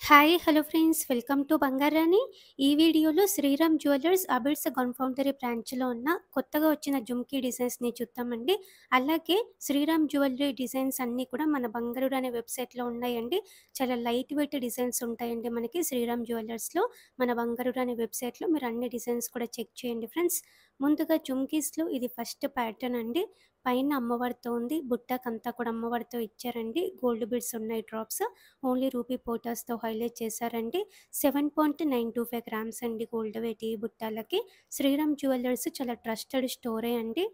Hi! Hello friends. Welcome to Bangarani. ఈ వీడియోలో Sriram jewellers Abids గన్‌ఫౌండరీ బ్రాంచ్‌లో ఉన్న కొత్తగా వచ్చిన జుమ్కీ డిజైన్స్‌ని చూద్దామండి. అలాగే శ్రీరామ్ జ్యువెల్లరీ డిజైన్స్ అన్నీ కూడా మన బంగారుడు అనే వెబ్‌సైట్‌లో ఉన్నాయండి. చాలా లైట్ వెయిట్ డిజైన్స్ ఉంటాయండి మనకి శ్రీరామ్ జ్యువెల్లర్స్‌లో. మన బంగారుడు అనే వెబ్‌సైట్‌లో మీరు అన్ని డిజైన్స్ కూడా చెక్ చేయండి ఫ్రెండ్స్. ముందుగా జుమ్కీస్‌లో ఇది ఫస్ట్ ప్యాటర్న్ అండి. పైన అమ్మవారితో ఉంది. బుట్టకంతా కూడా అమ్మవారితో ఇచ్చారండి. గోల్డ్ బీడ్స్ ఉన్నాయి డ్రాప్స్. ఓన్లీ రూపీ పోటాస్‌తో హైలైట్ చేశారండి. 7.925 గ్రామ్స్ అండి గోల్డ్ వెయిట్ ఈ బుట్టాలకి. శ్రీరామ్ జ్యువెల్లర్స్ చాలా ట్రస్టెడ్ స్టోరే అండి.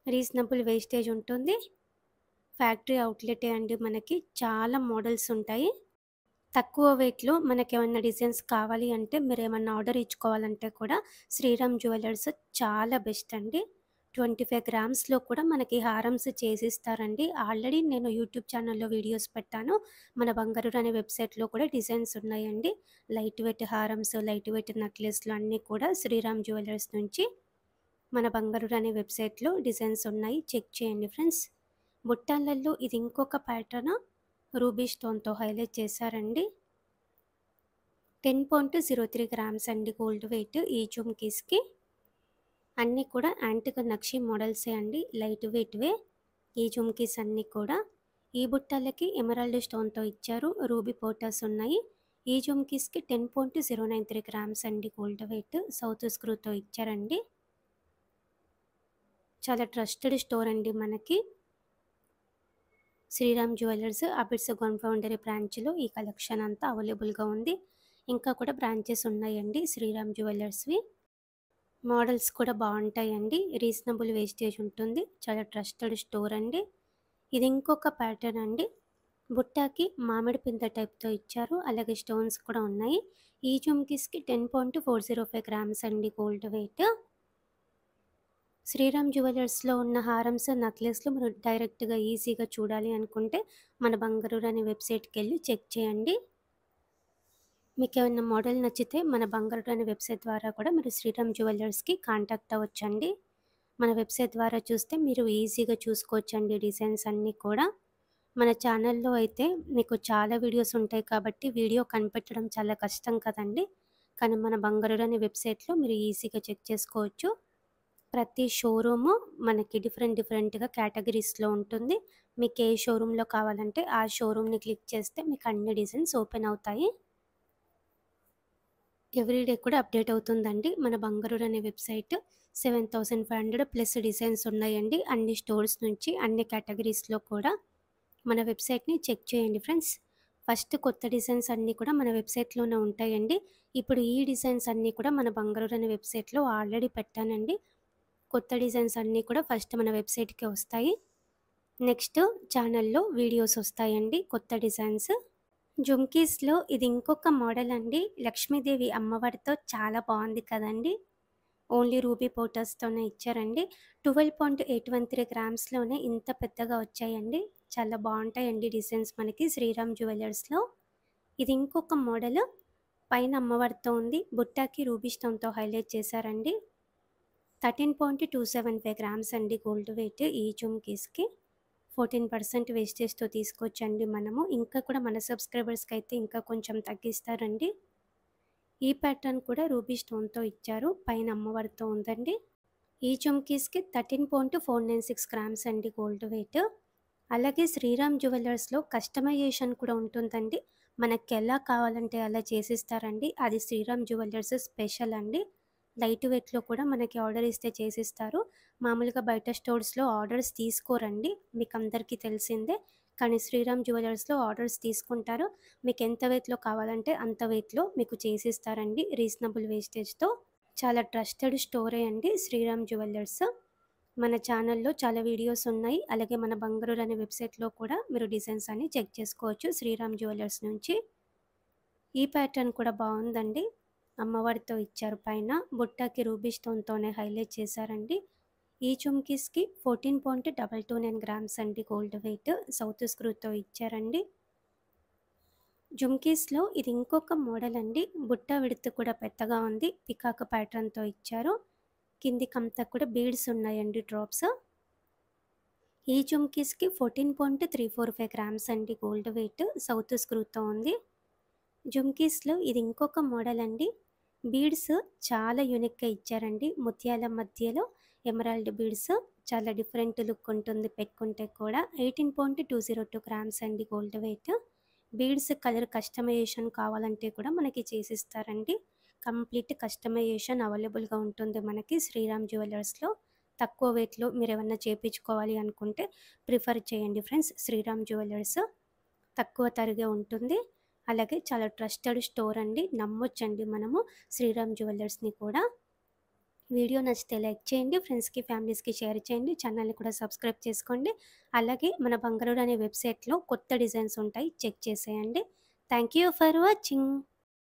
రీజనబుల్ వేస్టేజ్ ఉంటుంది. ఫ్యాక్టరీ అవుట్‌లెటే అండి మనకి. చాలా మోడల్స్ ఉంటాయి. తక్కువ వెయిట్‌లో మనకేమన్నా డిజైన్స్ కావాలి అంటే మీరేమన్నా ఆర్డర్ ఇచ్చుకోవాలంటే కూడా శ్రీరామ్ జ్యువెల్లర్స్ చాలా బెస్ట్ అండి. 25 గ్రామ్స్‌లో కూడా మనకి హారమ్స్ చేసిస్తారండి. ఆల్రెడీ నేను యూట్యూబ్ ఛానల్‌లో వీడియోస్ పెట్టాను. మన బంగారు అనే వెబ్‌సైట్‌లో కూడా డిజైన్స్ ఉన్నాయండి. లైట్ వెయిట్ హారమ్స్, లైట్ వెయిట్ నెక్లెస్‌లు అన్నీ కూడా శ్రీరామ్ జ్యువెల్లర్స్ నుంచి మన బంగారు అనే వెబ్‌సైట్‌లో డిజైన్స్ ఉన్నాయి. చెక్ చేయండి ఫ్రెండ్స్. బుట్టాలల్లో ఇది ఇంకొక ప్యాటర్న్ రూబీ స్టోన్‌తో హైలైట్ చేశారండి. 10.03 గ్రామ్స్ అండి గోల్డ్ వెయిట్ ఈ జుమ్కీస్‌కి. అన్నీ కూడా యాంటిక్ నక్షి మోడల్సే అండి. లైట్ వెయిట్‌వే ఈ జుమ్కీస్ అన్నీ కూడా. ఈ బుట్టలకి ఎమరాల్డ్ స్టోన్‌తో ఇచ్చారు. రూబీ పోటాస్ ఉన్నాయి. ఈ జుమ్కీస్‌కి 10.093 గ్రామ్స్ అండి గోల్డ్ వెయిట్. సౌత్ స్క్రూతో ఇచ్చారండి. చాలా ట్రస్టెడ్ స్టోర్ అండి మనకి. శ్రీరామ్ జ్యువెల్లర్స్ అబిడ్స్ గన్‌ఫౌండరీ బ్రాంచ్‌లో ఈ కలెక్షన్ అంతా అవైలబుల్‌గా ఉంది. ఇంకా కూడా బ్రాంచెస్ ఉన్నాయండి శ్రీరామ్ జ్యువెల్లర్స్‌వి. మోడల్స్ కూడా బావుంటాయండి. రీజనబుల్ వేస్టేజ్ ఉంటుంది. చాలా ట్రస్టెడ్ స్టోర్ అండి. ఇది ఇంకొక ప్యాటర్న్ అండి. బుట్టాకి మామిడి పిందె టైప్‌తో ఇచ్చారు. అలాగే స్టోన్స్ కూడా ఉన్నాయి. ఈ జుమ్కీస్‌కి 10.405 గ్రామ్స్ అండి గోల్డ్ వెయిట్. శ్రీరామ్ జ్యువెల్లర్స్‌లో ఉన్న హారమ్స్, నెక్లెస్‌లు మీరు డైరెక్ట్‌గా ఈజీగా చూడాలి అనుకుంటే మన బంగారు అనే వెబ్‌సైట్‌కెళ్ళి చెక్ చేయండి. మీకేమన్నా మోడల్ నచ్చితే మన బంగారు అనే వెబ్‌సైట్ ద్వారా కూడా మీరు శ్రీరామ్ జ్యువెల్లర్స్‌కి కాంటాక్ట్ అవ్వచ్చండి. మన వెబ్‌సైట్ ద్వారా చూస్తే మీరు ఈజీగా చూసుకోవచ్చండి డిజైన్స్ అన్నీ కూడా. మన ఛానల్‌లో అయితే మీకు చాలా వీడియోస్ ఉంటాయి కాబట్టి వీడియో కనిపెట్టడం చాలా కష్టం కదండీ! కానీ మన బంగారు అనే వెబ్‌సైట్‌లో మీరు ఈజీగా చెక్ చేసుకోవచ్చు. ప్రతి షోరూము మనకి డిఫరెంట్‌గా కేటగరీస్‌లో ఉంటుంది. మీకు ఏ షోరూమ్‌లో కావాలంటే ఆ షోరూమ్‌ని క్లిక్ చేస్తే మీకు అన్ని డిజైన్స్ ఓపెన్ అవుతాయి. ఎవ్రీడే కూడా అప్డేట్ అవుతుందండి. మన బంగారు అనే వెబ్‌సైట్ 7500 ప్లస్ డిజైన్స్ ఉన్నాయండి. అన్ని స్టోర్స్ నుంచి, అన్ని కేటగరీస్‌లో కూడా. మన వెబ్‌సైట్‌ని చెక్ చేయండి ఫ్రెండ్స్. ఫస్ట్ కొత్త డిజైన్స్ అన్నీ కూడా మన వెబ్‌సైట్‌లోనే ఉంటాయండి. ఇప్పుడు ఈ డిజైన్స్ అన్నీ కూడా మన బంగారు అనే వెబ్‌సైట్‌లో ఆల్రెడీ పెట్టానండి. కొత్త డిజైన్స్ అన్నీ కూడా ఫస్ట్ మన వెబ్‌సైట్‌కే వస్తాయి. నెక్స్ట్ ఛానల్‌లో వీడియోస్ వస్తాయండి కొత్త డిజైన్స్. జుమ్కీస్‌లో ఇది ఇంకొక మోడల్ అండి. లక్ష్మీదేవి అమ్మవారితో చాలా బావుంది కదండీ! ఓన్లీ రూబీ పోటర్స్‌తోనే ఇచ్చారండి. 12.813 గ్రామ్స్‌లోనే ఇంత పెద్దగా వచ్చాయండి. చాలా బావుంటాయండి డిజైన్స్ మనకి శ్రీరామ్ జ్యువెల్లర్స్‌లో. ఇది ఇంకొక మోడల్. పైన అమ్మవారితో ఉంది. బుట్టాకి రూబీ స్టోన్‌తో హైలైట్ చేశారండి. 13.275 గ్రామ్స్ అండి గోల్డ్ వెయిట్ ఈ జుమ్కీస్‌కి. 14% వేస్టేజ్‌తో తీసుకోవచ్చండి మనము. ఇంకా కూడా మన సబ్స్క్రైబర్స్‌కైతే ఇంకా కొంచెం తగ్గిస్తారండి. ఈ ప్యాటర్న్ కూడా రూబీ స్టోన్‌తో ఇచ్చారు. పైన అమ్మవారితో ఉందండి. ఈ జుమ్కీస్‌కి 13.496 గ్రామ్స్ అండి గోల్డ్ వెయిట్. అలాగే శ్రీరామ్ జ్యువెల్లర్స్‌లో కస్టమైజేషన్ కూడా ఉంటుందండి. మనకెలా కావాలంటే అలా చేసిస్తారండి. అది శ్రీరామ్ జ్యువెల్లర్స్ స్పెషల్ అండి. లైట్ వెయిట్‌లో కూడా మనకి ఆర్డర్ ఇస్తే చేసిస్తారు. మామూలుగా బయట స్టోర్స్‌లో ఆర్డర్స్ తీసుకోరండి. మీకందరికీ తెలిసిందే. కానీ శ్రీరామ్ జ్యువెల్లర్స్‌లో ఆర్డర్స్ తీసుకుంటారు. మీకెంత వెయిట్‌లో కావాలంటే అంత వెయిట్‌లో మీకు చేసిస్తారండి రీజనబుల్ వేస్టేజ్‌తో. చాలా ట్రస్టెడ్ స్టోరే అండి శ్రీరామ్ జ్యువెల్లర్స్. మన ఛానల్‌లో చాలా వీడియోస్ ఉన్నాయి. అలాగే మన బంగారు అనే వెబ్‌సైట్‌లో కూడా మీరు డిజైన్స్ అన్ని చెక్ చేసుకోవచ్చు శ్రీరామ్ జ్యువెల్లర్స్ నుంచి. ఈ ప్యాటర్న్ కూడా బావుందండి. అమ్మవారితో ఇచ్చారు పైన. బుట్టాకి రూబీ స్టోన్‌తోనే హైలైట్ చేశారండి. ఈ చుమ్కీస్‌కి 14.229 గ్రామ్స్ అండి గోల్డ్ వెయిట్. సౌత్ స్క్రూతో ఇచ్చారండి. జుమ్కీస్‌లో ఇది ఇంకొక మోడల్ అండి. బుట్ట విడ్త్ కూడా పెద్దగా ఉంది. పికాక్ ప్యాటర్న్‌తో ఇచ్చారు. కిందికంతా కూడా బీడ్స్ ఉన్నాయండి డ్రాప్స్. ఈ జుమ్కీస్‌కి 14.345 గ్రామ్స్ అండి గోల్డ్ వెయిట్. సౌత్ స్క్రూతో ఉంది. జుమ్కీస్‌లో ఇది ఇంకొక మోడల్ అండి. బీడ్స్ చాలా యూనిక్‌గా ఇచ్చారండి. ముత్యాల మధ్యలో ఎమరాల్డ్ బీడ్స్ చాలా డిఫరెంట్ లుక్ ఉంటుంది పెట్టుకుంటే కూడా. 18.202 గ్రామ్స్ అండి gold weight. Beads colour customisation కావాలంటే కూడా మనకి చేసిస్తారండి. కంప్లీట్ కస్టమైజేషన్ అవైలబుల్‌గా ఉంటుంది మనకి శ్రీరామ్ జ్యువెలర్స్‌లో. తక్కువ వెయిట్‌లో మీరేమన్నా చేపించుకోవాలి అనుకుంటే ప్రిఫర్ చేయండి ఫ్రెండ్స్ శ్రీరామ్ జ్యువెలర్స్. తక్కువ తరగే ఉంటుంది. అలాగే చాలా ట్రస్టెడ్ స్టోర్ అండి. నమ్మొచ్చండి మనము శ్రీరామ్ జ్యువెలర్స్‌ని కూడా. వీడియో నచ్చితే లైక్ చేయండి. ఫ్రెండ్స్‌కి, ఫ్యామిలీస్‌కి షేర్ చేయండి. ఛానల్‌ని కూడా సబ్స్క్రైబ్ చేసుకోండి. అలాగే మన బంగారుడు అనే వెబ్‌సైట్‌లో కొత్త డిజైన్స్ ఉంటాయి. చెక్ చేసేయండి. Thank you for watching.